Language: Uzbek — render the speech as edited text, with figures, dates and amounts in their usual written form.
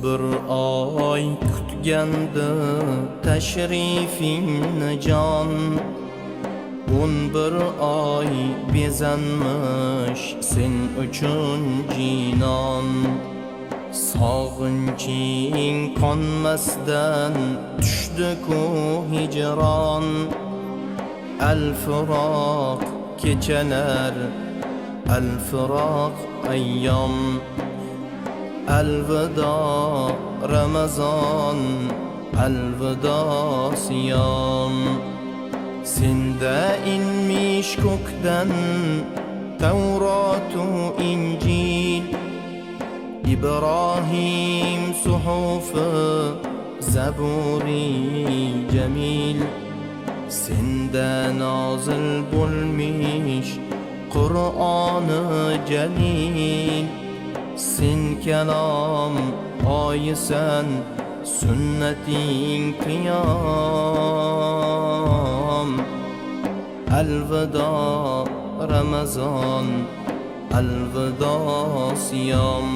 bir oy kutgandi tashrifingni jon, 11 oy bezanmish sen uchun jinon. Sog'inching qonmasdan tushdi-ku hijron, al-firoq kechalar, al-firoq ayyom. Alvido Ramazon, alvido siyom. Senda inmish ko'kdan Tavrotu Injil, İbrahim suhufi Zaburi Jamil. Senda nozil bo'lmish Qur'oni Jalil. Sen kalom oyisan, sunnating qiyom. Alvido Ramazon, alvido siyom.